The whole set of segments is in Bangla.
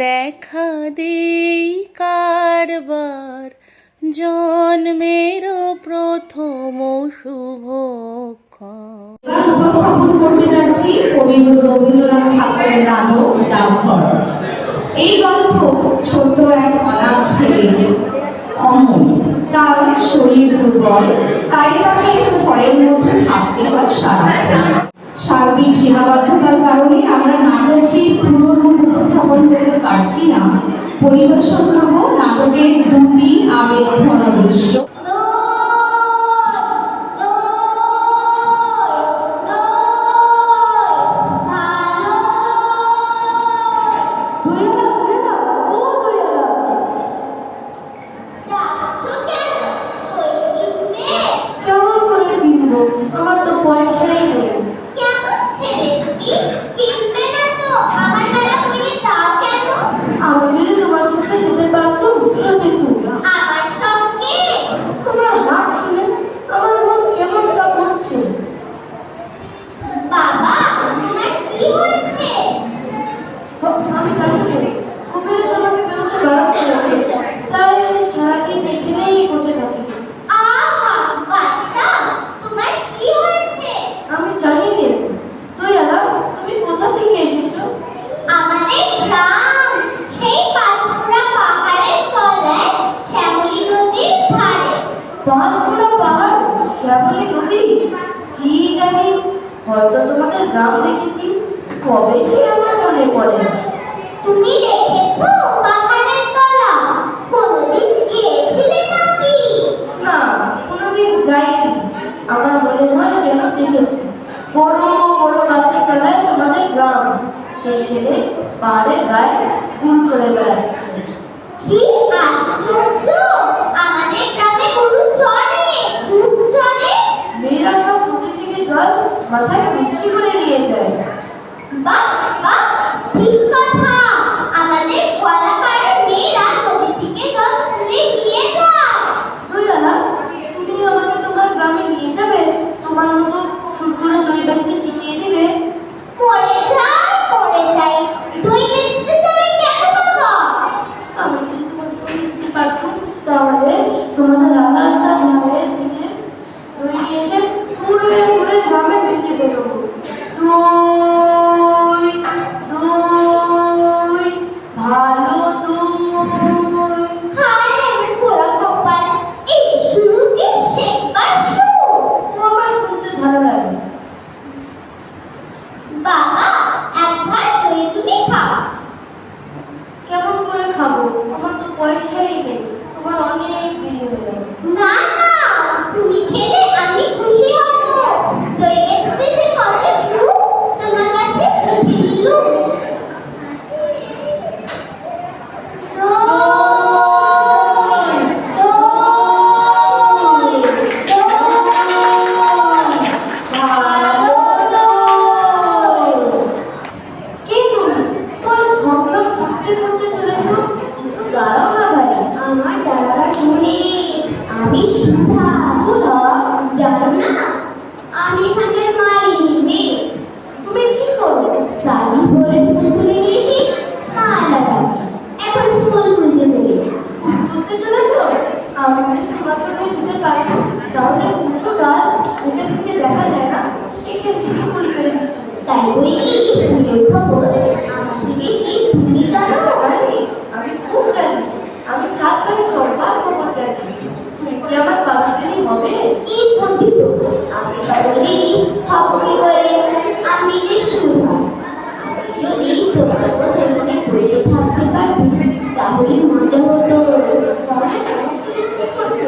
দেখা দেই কারবার জন্মের প্রথম শুভক্ষণ। উপস্থাপন করতে যাচ্ছি কবিগুরু রবীন্দ্রনাথ ঠাকুরের নাটক ডাকঘর। এই গল্প ছোট্ট এক অনাথ ছেলে অমল, তার শরীর দুর্বল, তাই তাকে ঘরের মধ্যে থাকতে হয় সারাক্ষণ। সার্বিক সীমাবদ্ধতার কারণে আমরা নাটকটির পুরো রূপ উপস্থাপন করতে পারছি না। পরিবেশন করব নাটকের দুটি আবেগঘন দৃশ্য। আমার তো পয়সাই নেই। কেমন ছেলে তুমি? কিনবে না তো? আমার বেলা হয়ে দাও কেন? আমি যদি তোমার সাথে যেতে পারতাম তো যেতুম। আমার সঙ্গে? তোমার নাম শুনে আমার মন কেমনটা করছে। বাবা, তোমার কি হয়েছে? আমি জানি যে কবিরা তোমাকে বেরোতে বারণ করেছে, তাই সারাদিন এখানেই বসে থাকি। আহা, বাচ্চা, তোমার কি হয়েছে? আমি জানি রে। তুই আলাম, তুমি কোথা থেকে এসেছো? আমাদের গ্রাম, সেই পাঁচপুরা পাহাড়ের তলায় শ্যামলী নদীর ধারে। পাঁচপুরা পাহাড়, শ্যামলী নদী, কি জানি, হয়তো তোমাদের গ্রাম দেখেছি, কবে সে আমার মনে পড়ে না। তুমি দেখেছো পাহাড়ের তলা? কোনোদিন গিয়েছিলে নাকি? না, কোনোদিন যাইনি। আমার মনে হয় যেন দেখেছি বড় বড় গাছের তলায় তোমাদের গ্রাম, সেখানে পাহাড়ের গায়ে ফুল চলে বেড়াচ্ছে। কি আশ্চর্য! আমাদের গ্রামে গরু চড়ে, উট চড়ে। মেয়েরা সব নদী থেকে জল মাথায় মিক্সি করে নিয়ে যায়। বাহ বাহ, ঠিক কথা। আমাদের কলাপাড়ার মেয়েরা নদী থেকে জল তুলে নিয়ে যায়। তুই আলা, তুমি আমাকে তোমার গ্রামে নিয়ে যাবে? তোমার মতো শুটগুলো দই বেচতে শিখিয়ে দিবে? পড়ে যাই, পড়ে যাই। দই বেচতে যাবে কেন বাবা? আমি যদি তোমার সঙ্গে যেতে পারতাম, তাহলে তোমাদের রাস্তার ধারে থেকে দই নিয়ে এসে ঘুরে ঘুরে গ্রামে বেঁচে বেরোবো। দই দই, ভালো দই। হায় আমার পোড়া কপাল, এই শুরুতে শেখবার শুরু। আমার শুনতে ভালো লাগে। বাবা, একবার দই তুমি খাও। কেমন করে খাবো? আমার তো পয়সাই নেই। তোমার অনেক দেরি হয়ে যাবে। না না, তুমি খেলে আমি খুশি হব। দই বেচতে যে কত সুখ, তোমার কাছে শিখে নিলুম। কে তুমি? তোমার ঝমঝম করতে করতে চলেছো? একটু দাঁড়াও না ভাই। আমার দাদার মনে, আমি সুধা। সুধা? জানো না, আমি এখানকার মালিনী মেয়ে। তুমি কি করো? সাজি ভরে ফুল তুলে নিয়ে এসে মালা গাঁথি। এখন ফুল তুলতে চলেছি। তুলতে চলেছো? আমি যদি তোমার সঙ্গে শুতে পারি, তাহলে উঁচু গাছ, ওটার দিকে দেখা যায় না, সেখান থেকে ফুল পেরে দিচ্ছি। তাই বই ফুলের খবর আমার চেয়ে বেশি তুমি জানো। আমি খুব জানি। আমি 7 বারে সবার খবর জানি। তুমি কি আমার বাবা দিদি হবে? কি বুদ্ধি তো! আমি বাবুর দিদি হব কি করে? আমি যে সুধা। যদি তোমার কথা মনে বসে থাকতে পারতাম, তাহলে মজা হতো। তাহলে সমস্ত দিন কি করতে?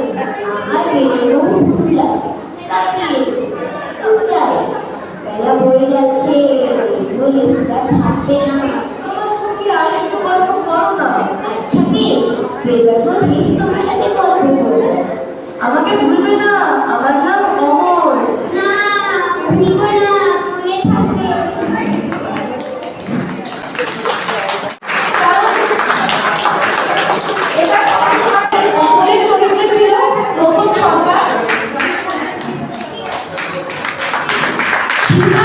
আমার বেড়েও পুতুল আছে, তাকিয়ে যাই। বেলা বয়ে যাচ্ছে, বলে ফুটার থাকবে না। আমার সঙ্গে আর একটু গল্প করো না। আচ্ছা বেশ, বেরবার পথে তোমার সাথে গল্প করবো। আমাকে ভুলবে না, আমার নাম অমর। না, ভুলবো না, মনে থাকবে। অমরের চরিত্রে ছিল প্রথম সরকার। সুধা